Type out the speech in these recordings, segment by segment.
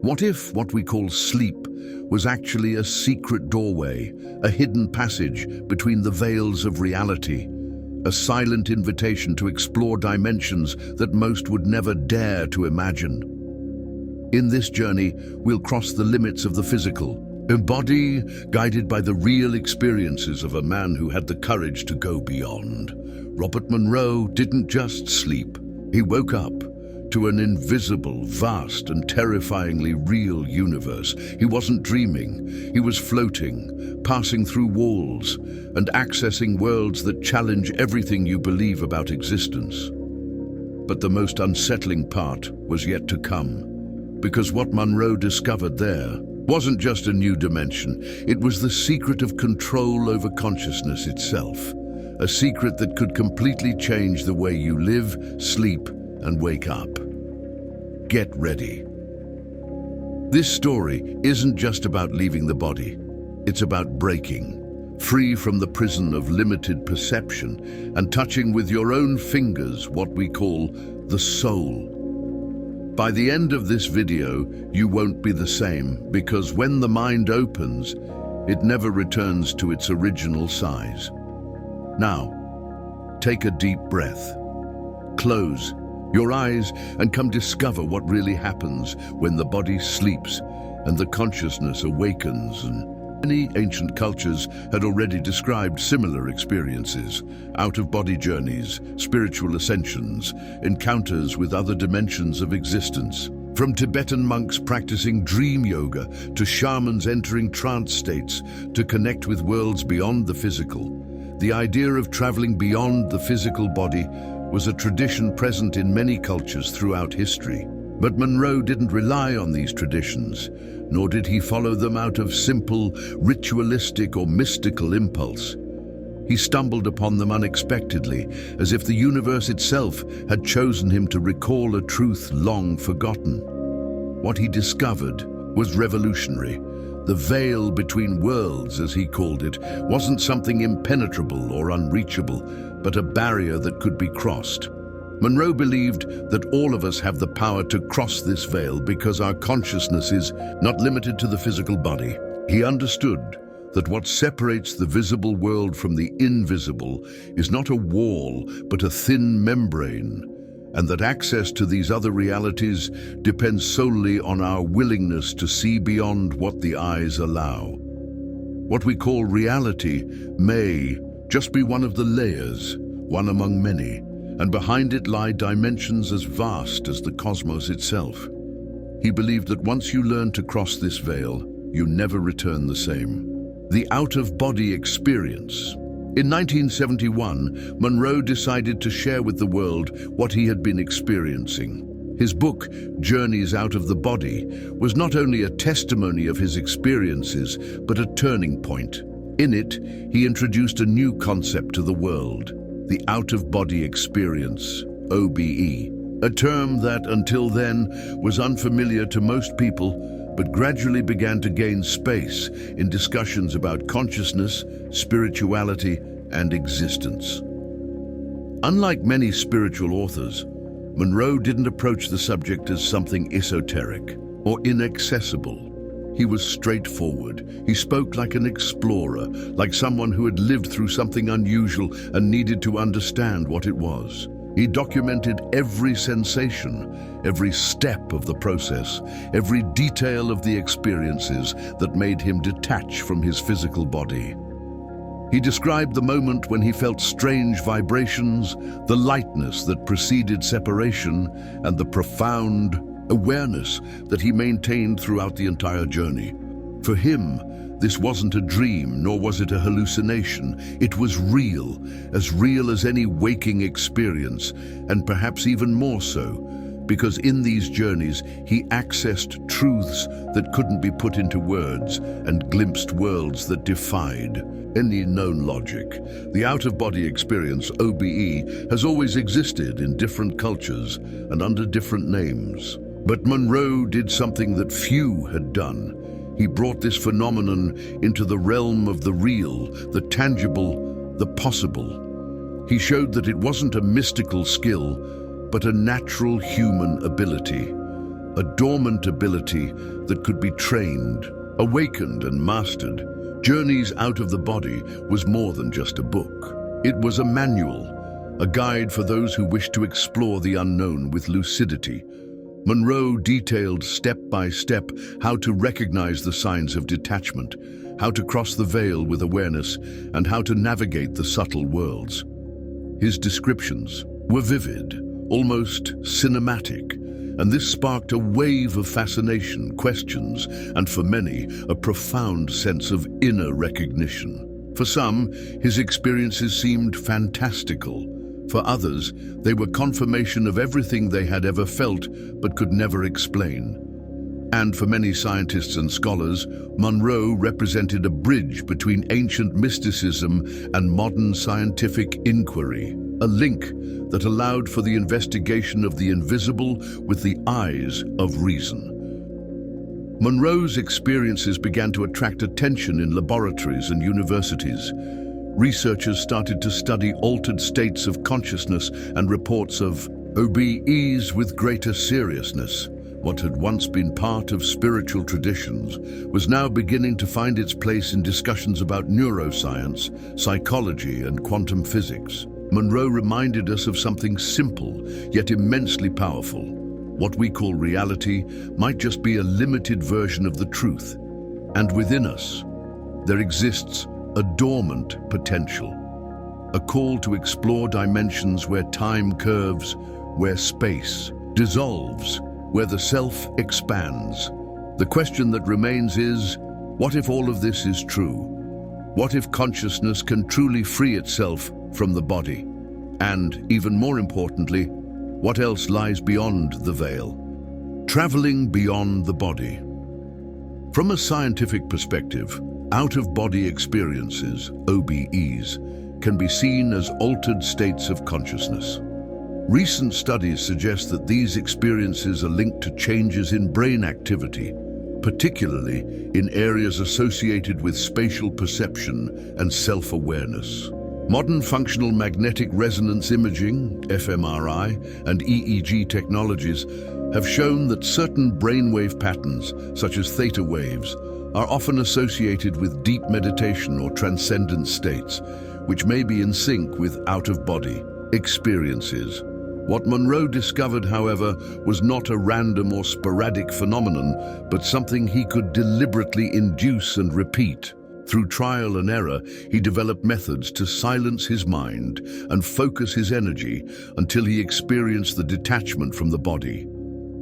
What if what we call sleep was actually a secret doorway, a hidden passage between the veils of reality, a silent invitation to explore dimensions that most would never dare to imagine? In this journey, we'll cross the limits of the physical, embody, guided by the real experiences of a man who had the courage to go beyond. Robert Monroe didn't just sleep. He woke up to an invisible, vast, and terrifyingly real universe. He wasn't dreaming. He was floating, passing through walls, and accessing worlds that challenge everything you believe about existence. But the most unsettling part was yet to come, because what Monroe discovered there wasn't just a new dimension. It was the secret of control over consciousness itself, a secret that could completely change the way you live, sleep, and wake up. Get ready. This story isn't just about leaving the body. It's about breaking free from the prison of limited perception and touching with your own fingers what we call the soul. By the end of this video, you won't be the same, because when the mind opens, it never returns to its original size. Now, take a deep breath. Close your eyes and come discover what really happens when the body sleeps and the consciousness awakens. And many ancient cultures had already described similar experiences: out-of-body journeys, spiritual ascensions, encounters with other dimensions of existence. From Tibetan monks practicing dream yoga to shamans entering trance states to connect with worlds beyond the physical, the idea of traveling beyond the physical body was a tradition present in many cultures throughout history. But Monroe didn't rely on these traditions, nor did he follow them out of simple, ritualistic or mystical impulse. He stumbled upon them unexpectedly, as if the universe itself had chosen him to recall a truth long forgotten. What he discovered was revolutionary. The veil between worlds, as he called it, wasn't something impenetrable or unreachable, but a barrier that could be crossed. Monroe believed that all of us have the power to cross this veil because our consciousness is not limited to the physical body. He understood that what separates the visible world from the invisible is not a wall, but a thin membrane, and that access to these other realities depends solely on our willingness to see beyond what the eyes allow. What we call reality may just be one of the layers, one among many, and behind it lie dimensions as vast as the cosmos itself. He believed that once you learn to cross this veil, you never return the same. The out-of-body experience. In 1971, Monroe decided to share with the world what he had been experiencing. His book, Journeys Out of the Body, was not only a testimony of his experiences, but a turning point. In it, he introduced a new concept to the world: the out-of-body experience, OBE, a term that, until then, was unfamiliar to most people, but gradually began to gain space in discussions about consciousness, spirituality, and existence. Unlike many spiritual authors, Monroe didn't approach the subject as something esoteric or inaccessible. He was straightforward. He spoke like an explorer, like someone who had lived through something unusual and needed to understand what it was. He documented every sensation, every step of the process, every detail of the experiences that made him detach from his physical body. He described the moment when he felt strange vibrations, the lightness that preceded separation, and the profound awareness that he maintained throughout the entire journey. For him, this wasn't a dream, nor was it a hallucination. It was real as any waking experience, and perhaps even more so, because in these journeys he accessed truths that couldn't be put into words and glimpsed worlds that defied any known logic. The out-of-body experience, OBE, has always existed in different cultures and under different names. But Monroe did something that few had done. He brought this phenomenon into the realm of the real, the tangible, the possible. He showed that it wasn't a mystical skill, but a natural human ability, a dormant ability that could be trained, awakened and mastered. Journeys Out of the Body was more than just a book. It was a manual, a guide for those who wish to explore the unknown with lucidity. Monroe detailed step by step how to recognize the signs of detachment, how to cross the veil with awareness, and how to navigate the subtle worlds. His descriptions were vivid, almost cinematic, and this sparked a wave of fascination, questions, and for many, a profound sense of inner recognition. For some, his experiences seemed fantastical. For others, they were confirmation of everything they had ever felt but could never explain. And for many scientists and scholars, Monroe represented a bridge between ancient mysticism and modern scientific inquiry, a link that allowed for the investigation of the invisible with the eyes of reason. Monroe's experiences began to attract attention in laboratories and universities. Researchers started to study altered states of consciousness and reports of OBEs with greater seriousness. What had once been part of spiritual traditions was now beginning to find its place in discussions about neuroscience, psychology, and quantum physics. Monroe reminded us of something simple, yet immensely powerful. What we call reality might just be a limited version of the truth. And within us, there exists a dormant potential, a call to explore dimensions where time curves, where space dissolves, where the self expands. The question that remains is, what if all of this is true? What if consciousness can truly free itself from the body? And, even more importantly, what else lies beyond the veil? Traveling beyond the body. From a scientific perspective, out-of-body experiences, OBEs, can be seen as altered states of consciousness. Recent studies suggest that these experiences are linked to changes in brain activity, particularly in areas associated with spatial perception and self-awareness. Modern functional magnetic resonance imaging, fMRI, and EEG technologies have shown that certain brainwave patterns, such as theta waves, are often associated with deep meditation or transcendent states, which may be in sync with out-of-body experiences. What Monroe discovered, however, was not a random or sporadic phenomenon, but something he could deliberately induce and repeat. Through trial and error, he developed methods to silence his mind and focus his energy until he experienced the detachment from the body.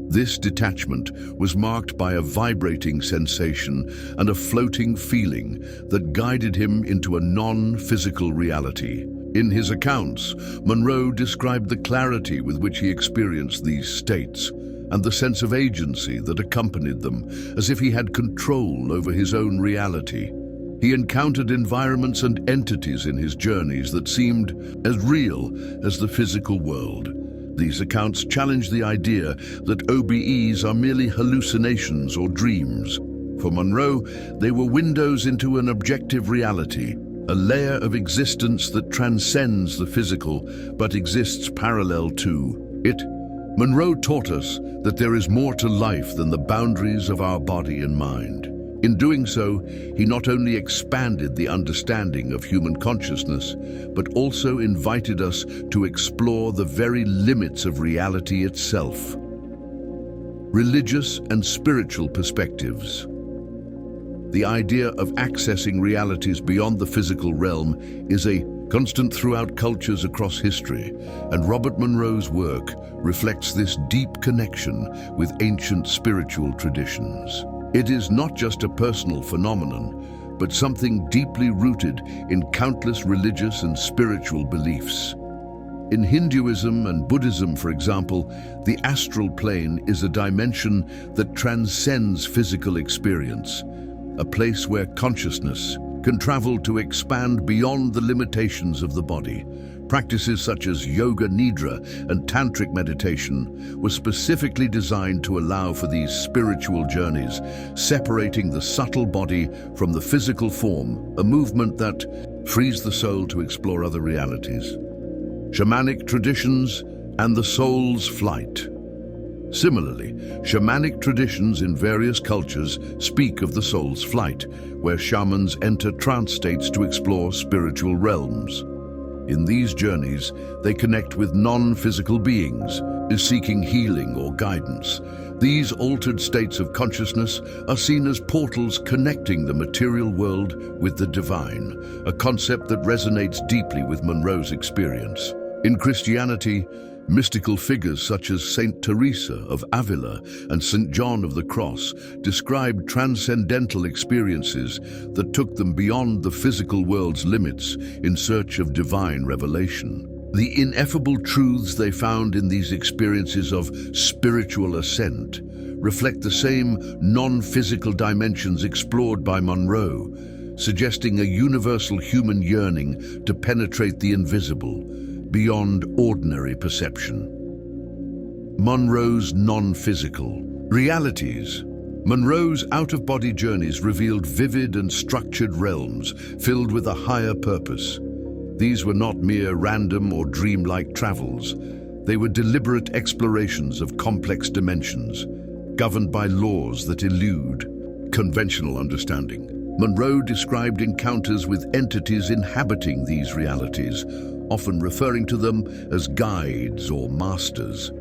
This detachment was marked by a vibrating sensation and a floating feeling that guided him into a non-physical reality. In his accounts, Monroe described the clarity with which he experienced these states and the sense of agency that accompanied them, as if he had control over his own reality. He encountered environments and entities in his journeys that seemed as real as the physical world. These accounts challenge the idea that OBEs are merely hallucinations or dreams. For Monroe, they were windows into an objective reality, a layer of existence that transcends the physical but exists parallel to it. Monroe taught us that there is more to life than the boundaries of our body and mind. In doing so, he not only expanded the understanding of human consciousness, but also invited us to explore the very limits of reality itself. Religious and spiritual perspectives. The idea of accessing realities beyond the physical realm is a constant throughout cultures across history, and Robert Monroe's work reflects this deep connection with ancient spiritual traditions. It is not just a personal phenomenon, but something deeply rooted in countless religious and spiritual beliefs. In Hinduism and Buddhism, for example, the astral plane is a dimension that transcends physical experience, a place where consciousness can travel to expand beyond the limitations of the body. Practices such as yoga nidra and tantric meditation were specifically designed to allow for these spiritual journeys, separating the subtle body from the physical form, a movement that frees the soul to explore other realities. Shamanic traditions and the soul's flight. Similarly, shamanic traditions in various cultures speak of the soul's flight, where shamans enter trance states to explore spiritual realms. In these journeys, they connect with non-physical beings, seeking healing or guidance. These altered states of consciousness are seen as portals connecting the material world with the divine, a concept that resonates deeply with Monroe's experience. In Christianity, mystical figures such as Saint Teresa of Avila and Saint John of the Cross described transcendental experiences that took them beyond the physical world's limits in search of divine revelation. The ineffable truths they found in these experiences of spiritual ascent reflect the same non-physical dimensions explored by Monroe, suggesting a universal human yearning to penetrate the invisible, beyond ordinary perception. Monroe's non-physical realities. Monroe's out-of-body journeys revealed vivid and structured realms filled with a higher purpose. These were not mere random or dreamlike travels. They were deliberate explorations of complex dimensions, governed by laws that elude conventional understanding. Monroe described encounters with entities inhabiting these realities, often referring to them as guides or masters.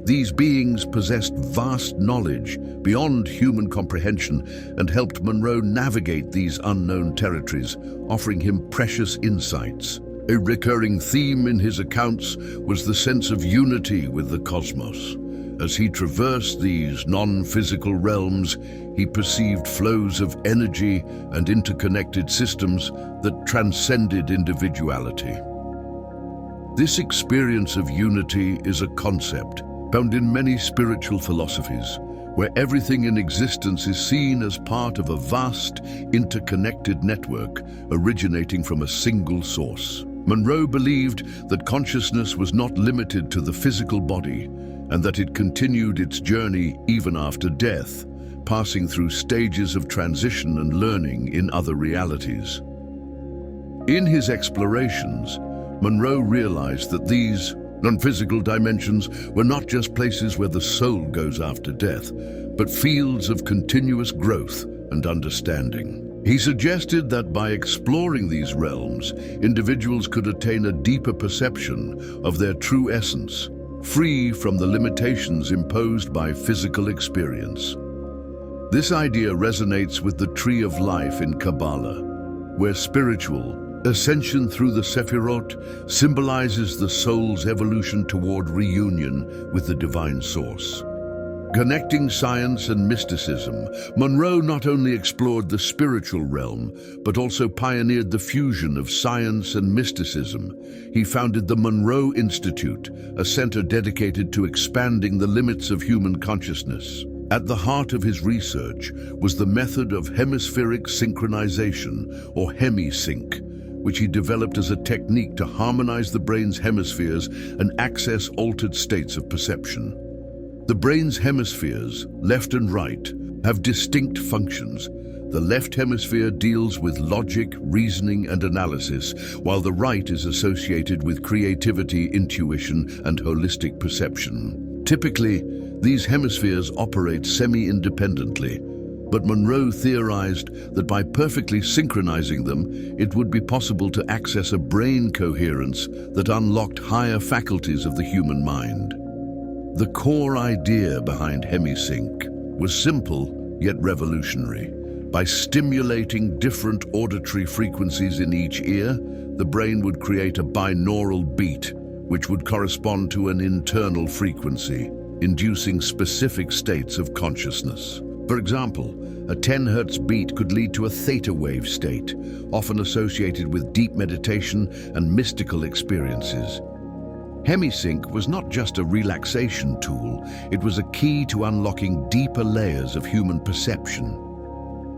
These beings possessed vast knowledge beyond human comprehension and helped Monroe navigate these unknown territories, offering him precious insights. A recurring theme in his accounts was the sense of unity with the cosmos. As he traversed these non-physical realms, he perceived flows of energy and interconnected systems that transcended individuality. This experience of unity is a concept found in many spiritual philosophies, where everything in existence is seen as part of a vast, interconnected network originating from a single source. Monroe believed that consciousness was not limited to the physical body, and that it continued its journey even after death, passing through stages of transition and learning in other realities. In his explorations, Monroe realized that these non-physical dimensions were not just places where the soul goes after death, but fields of continuous growth and understanding. He suggested that by exploring these realms, individuals could attain a deeper perception of their true essence, free from the limitations imposed by physical experience. This idea resonates with the Tree of Life in Kabbalah, where spiritual ascension through the Sephirot symbolizes the soul's evolution toward reunion with the divine source. Connecting science and mysticism, Monroe not only explored the spiritual realm, but also pioneered the fusion of science and mysticism. He founded the Monroe Institute, a center dedicated to expanding the limits of human consciousness. At the heart of his research was the method of hemispheric synchronization, or Hemisync, which he developed as a technique to harmonize the brain's hemispheres and access altered states of perception. The brain's hemispheres, left and right, have distinct functions. The left hemisphere deals with logic, reasoning, and analysis, while the right is associated with creativity, intuition, and holistic perception. Typically, these hemispheres operate semi-independently, but Monroe theorized that by perfectly synchronizing them, it would be possible to access a brain coherence that unlocked higher faculties of the human mind. The core idea behind Hemisync was simple yet revolutionary. By stimulating different auditory frequencies in each ear, the brain would create a binaural beat, which would correspond to an internal frequency, inducing specific states of consciousness. For example, a 10 Hz beat could lead to a theta wave state, often associated with deep meditation and mystical experiences. Hemisync was not just a relaxation tool, it was a key to unlocking deeper layers of human perception.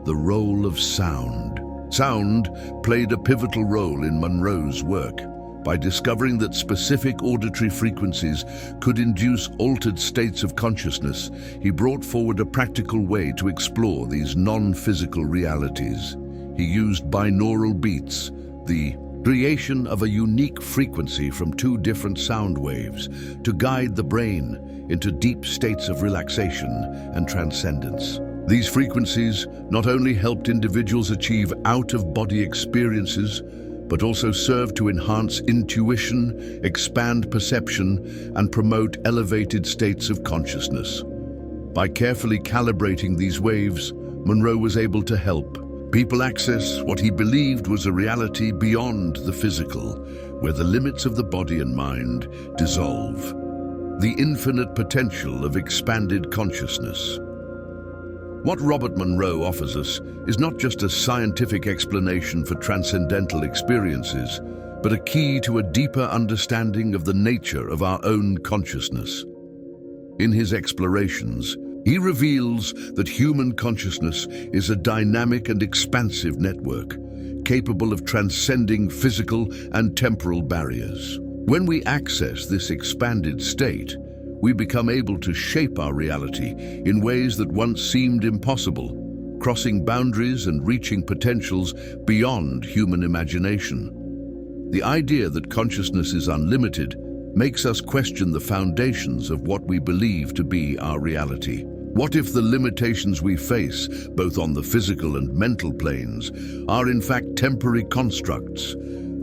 The role of sound. Sound played a pivotal role in Monroe's work. By discovering that specific auditory frequencies could induce altered states of consciousness, he brought forward a practical way to explore these non-physical realities. He used binaural beats, the creation of a unique frequency from two different sound waves to guide the brain into deep states of relaxation and transcendence. These frequencies not only helped individuals achieve out-of-body experiences, but also serve to enhance intuition, expand perception, and promote elevated states of consciousness. By carefully calibrating these waves, Monroe was able to help people access what he believed was a reality beyond the physical, where the limits of the body and mind dissolve. The infinite potential of expanded consciousness. What Robert Monroe offers us is not just a scientific explanation for transcendental experiences, but a key to a deeper understanding of the nature of our own consciousness. In his explorations, he reveals that human consciousness is a dynamic and expansive network, capable of transcending physical and temporal barriers. When we access this expanded state, we become able to shape our reality in ways that once seemed impossible, crossing boundaries and reaching potentials beyond human imagination. The idea that consciousness is unlimited makes us question the foundations of what we believe to be our reality. What if the limitations we face, both on the physical and mental planes, are in fact temporary constructs?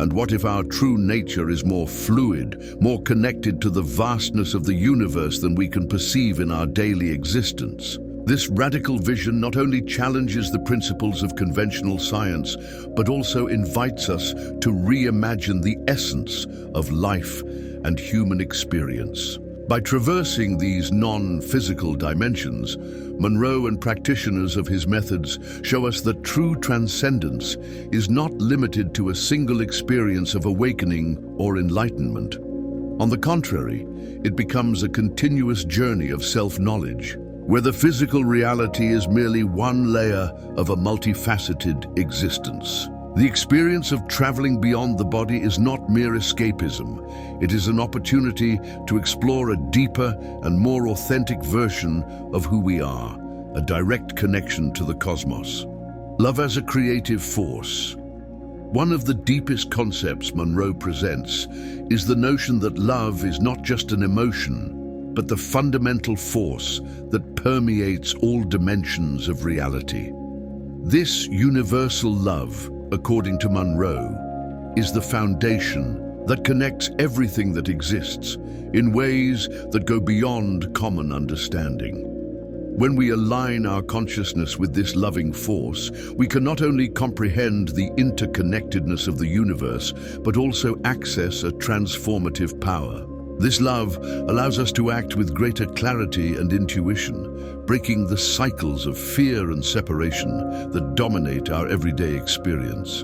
And what if our true nature is more fluid, more connected to the vastness of the universe than we can perceive in our daily existence? This radical vision not only challenges the principles of conventional science, but also invites us to reimagine the essence of life and human experience. By traversing these non-physical dimensions, Monroe and practitioners of his methods show us that true transcendence is not limited to a single experience of awakening or enlightenment. On the contrary, it becomes a continuous journey of self-knowledge, where the physical reality is merely one layer of a multifaceted existence. The experience of traveling beyond the body is not mere escapism. It is an opportunity to explore a deeper and more authentic version of who we are, a direct connection to the cosmos. Love as a creative force. One of the deepest concepts Monroe presents is the notion that love is not just an emotion, but the fundamental force that permeates all dimensions of reality. This universal love, according to Monroe, is the foundation that connects everything that exists in ways that go beyond common understanding. When we align our consciousness with this loving force, we can not only comprehend the interconnectedness of the universe, but also access a transformative power. This love allows us to act with greater clarity and intuition, breaking the cycles of fear and separation that dominate our everyday experience.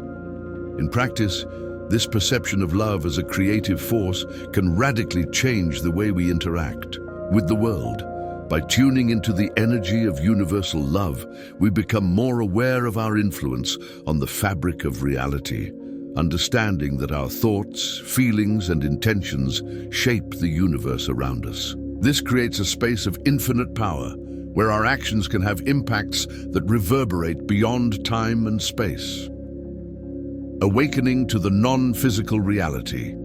In practice, this perception of love as a creative force can radically change the way we interact with the world. By tuning into the energy of universal love, we become more aware of our influence on the fabric of reality, understanding that our thoughts, feelings, and intentions shape the universe around us. This creates a space of infinite power, where our actions can have impacts that reverberate beyond time and space. Awakening to the non-physical reality.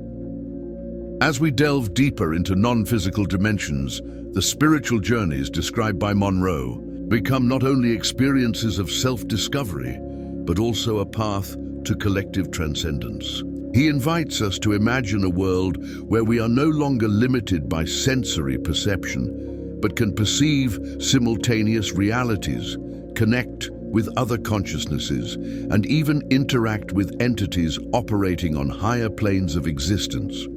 As we delve deeper into non-physical dimensions, the spiritual journeys described by Monroe become not only experiences of self-discovery, but also a path to collective transcendence. He invites us to imagine a world where we are no longer limited by sensory perception, but can perceive simultaneous realities, connect with other consciousnesses, and even interact with entities operating on higher planes of existence.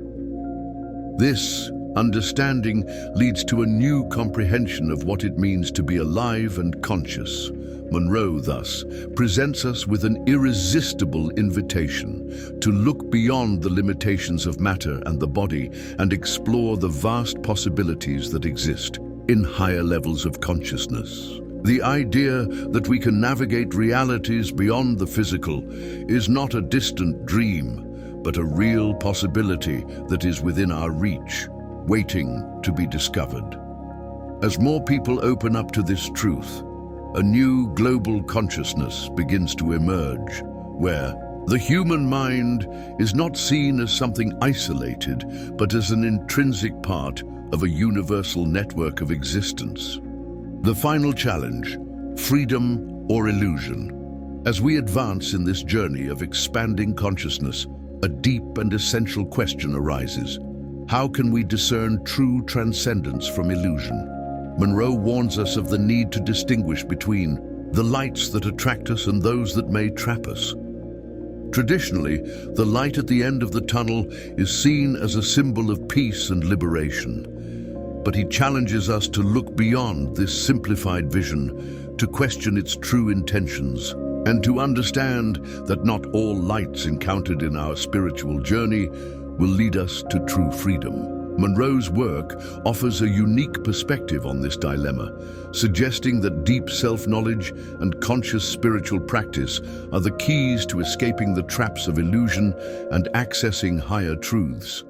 This understanding leads to a new comprehension of what it means to be alive and conscious. Monroe, thus, presents us with an irresistible invitation to look beyond the limitations of matter and the body and explore the vast possibilities that exist in higher levels of consciousness. The idea that we can navigate realities beyond the physical is not a distant dream, but a real possibility that is within our reach, waiting to be discovered. As more people open up to this truth, a new global consciousness begins to emerge, where The human mind is not seen as something isolated, but as an intrinsic part of a universal network of existence. The final challenge: freedom or illusion. As we advance in this journey of expanding consciousness, a deep and essential question arises. How can we discern true transcendence from illusion? Monroe warns us of the need to distinguish between the lights that attract us and those that may trap us. Traditionally, the light at the end of the tunnel is seen as a symbol of peace and liberation. But he challenges us to look beyond this simplified vision, to question its true intentions, and to understand that not all lights encountered in our spiritual journey will lead us to true freedom. Monroe's work offers a unique perspective on this dilemma, suggesting that deep self-knowledge and conscious spiritual practice are the keys to escaping the traps of illusion and accessing higher truths.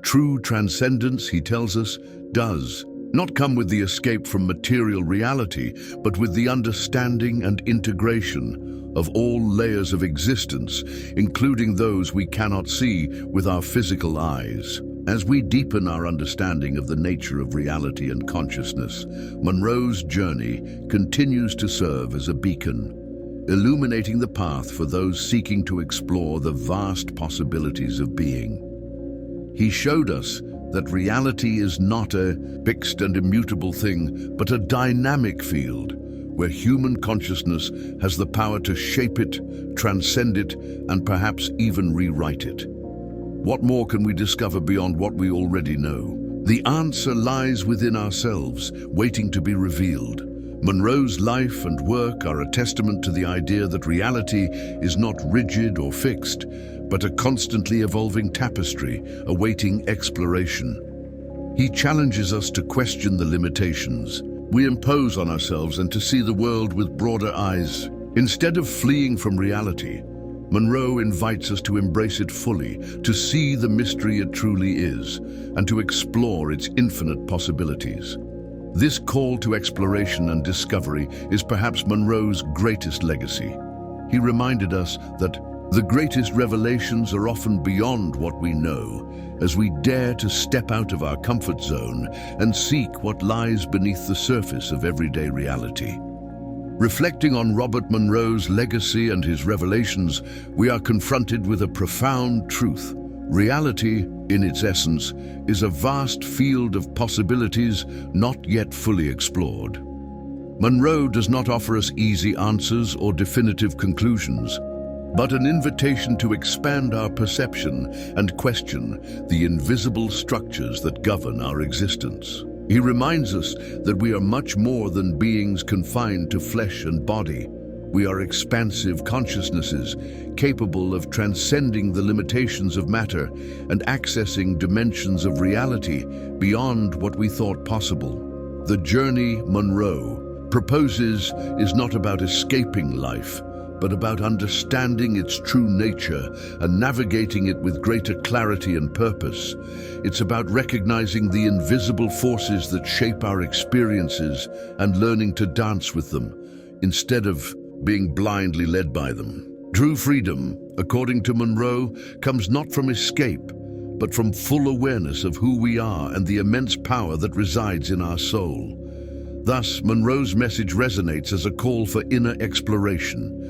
True transcendence, he tells us, does not come with the escape from material reality, but with the understanding and integration of all layers of existence, including those we cannot see with our physical eyes. As we deepen our understanding of the nature of reality and consciousness, Monroe's journey continues to serve as a beacon, illuminating the path for those seeking to explore the vast possibilities of being. He showed us that reality is not a fixed and immutable thing, but a dynamic field where human consciousness has the power to shape it, transcend it, and perhaps even rewrite it. What more can we discover beyond what we already know? The answer lies within ourselves, waiting to be revealed. Monroe's life and work are a testament to the idea that reality is not rigid or fixed, but a constantly evolving tapestry, awaiting exploration. He challenges us to question the limitations we impose on ourselves and to see the world with broader eyes. Instead of fleeing from reality, Monroe invites us to embrace it fully, to see the mystery it truly is, and to explore its infinite possibilities. This call to exploration and discovery is perhaps Monroe's greatest legacy. He reminded us that the greatest revelations are often beyond what we know, as we dare to step out of our comfort zone and seek what lies beneath the surface of everyday reality. Reflecting on Robert Monroe's legacy and his revelations, we are confronted with a profound truth. Reality, in its essence, is a vast field of possibilities not yet fully explored. Monroe does not offer us easy answers or definitive conclusions, but an invitation to expand our perception and question the invisible structures that govern our existence. He reminds us that we are much more than beings confined to flesh and body. We are expansive consciousnesses, capable of transcending the limitations of matter and accessing dimensions of reality beyond what we thought possible. The journey Monroe proposes is not about escaping life, but about understanding its true nature and navigating it with greater clarity and purpose. It's about recognizing the invisible forces that shape our experiences and learning to dance with them, instead of being blindly led by them. True freedom, according to Monroe, comes not from escape, but from full awareness of who we are and the immense power that resides in our soul. Thus, Monroe's message resonates as a call for inner exploration.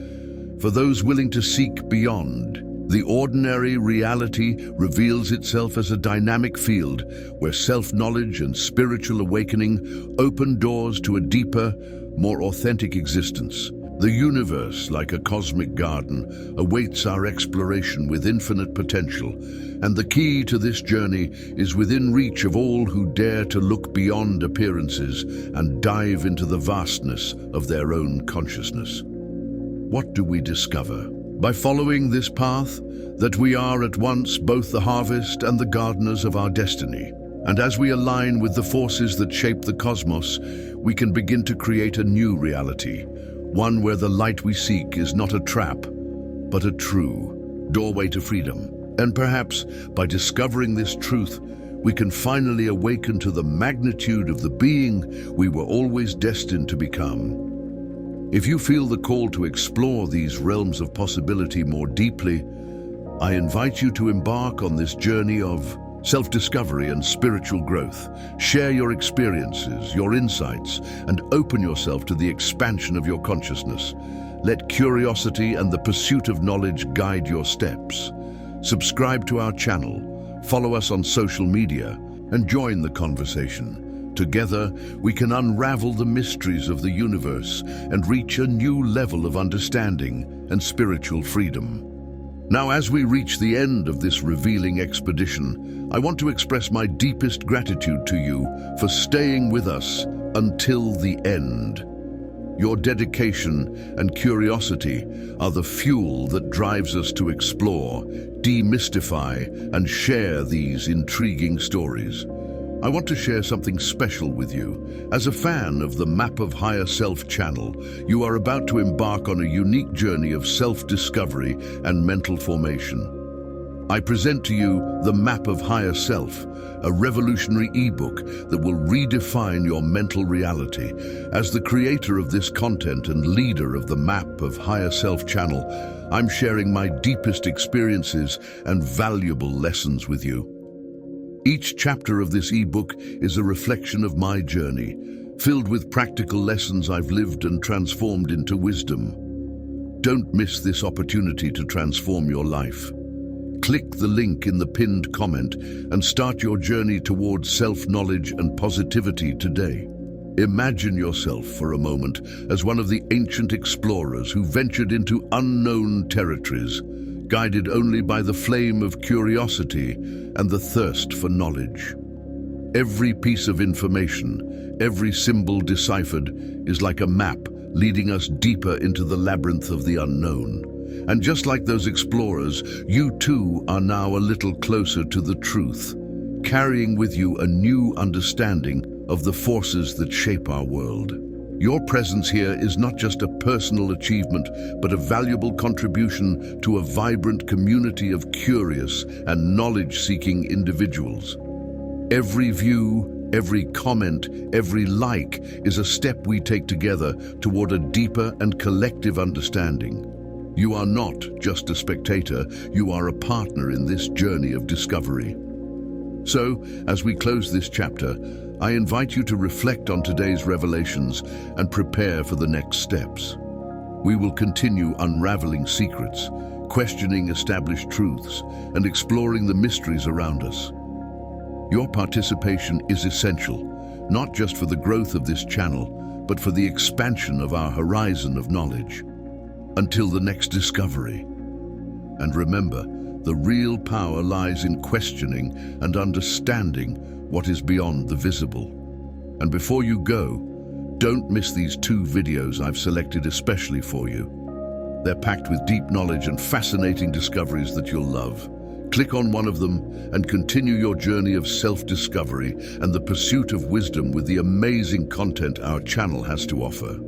For those willing to seek beyond, the ordinary reality reveals itself as a dynamic field where self-knowledge and spiritual awakening open doors to a deeper, more authentic existence. The universe, like a cosmic garden, awaits our exploration with infinite potential, and the key to this journey is within reach of all who dare to look beyond appearances and dive into the vastness of their own consciousness. What do we discover? By following this path, that we are at once both the harvest and the gardeners of our destiny. And as we align with the forces that shape the cosmos, we can begin to create a new reality, one where the light we seek is not a trap, but a true doorway to freedom. And perhaps, by discovering this truth, we can finally awaken to the magnitude of the being we were always destined to become. If you feel the call to explore these realms of possibility more deeply, I invite you to embark on this journey of self-discovery and spiritual growth. Share your experiences, your insights, and open yourself to the expansion of your consciousness. Let curiosity and the pursuit of knowledge guide your steps. Subscribe to our channel, follow us on social media, and join the conversation. Together, we can unravel the mysteries of the universe and reach a new level of understanding and spiritual freedom. Now, as we reach the end of this revealing expedition, I want to express my deepest gratitude to you for staying with us until the end. Your dedication and curiosity are the fuel that drives us to explore, demystify, and share these intriguing stories. I want to share something special with you. As a fan of the Map of Higher Self channel, you are about to embark on a unique journey of self-discovery and mental formation. I present to you the Map of Higher Self, a revolutionary ebook that will redefine your mental reality. As the creator of this content and leader of the Map of Higher Self channel, I'm sharing my deepest experiences and valuable lessons with you. Each chapter of this ebook is a reflection of my journey, filled with practical lessons I've lived and transformed into wisdom. Don't miss this opportunity to transform your life. Click the link in the pinned comment and start your journey towards self-knowledge and positivity today. Imagine yourself for a moment as one of the ancient explorers who ventured into unknown territories, guided only by the flame of curiosity and the thirst for knowledge. Every piece of information, every symbol deciphered, is like a map leading us deeper into the labyrinth of the unknown. And just like those explorers, you too are now a little closer to the truth, carrying with you a new understanding of the forces that shape our world. Your presence here is not just a personal achievement, but a valuable contribution to a vibrant community of curious and knowledge-seeking individuals. Every view, every comment, every like is a step we take together toward a deeper and collective understanding. You are not just a spectator, you are a partner in this journey of discovery. So, as we close this chapter, I invite you to reflect on today's revelations and prepare for the next steps. We will continue unraveling secrets, questioning established truths, and exploring the mysteries around us. Your participation is essential, not just for the growth of this channel, but for the expansion of our horizon of knowledge. Until the next discovery. And remember, the real power lies in questioning and understanding what is beyond the visible. And before you go, don't miss these 2 videos I've selected especially for you. They're packed with deep knowledge and fascinating discoveries that you'll love. Click on one of them and continue your journey of self-discovery and the pursuit of wisdom with the amazing content our channel has to offer.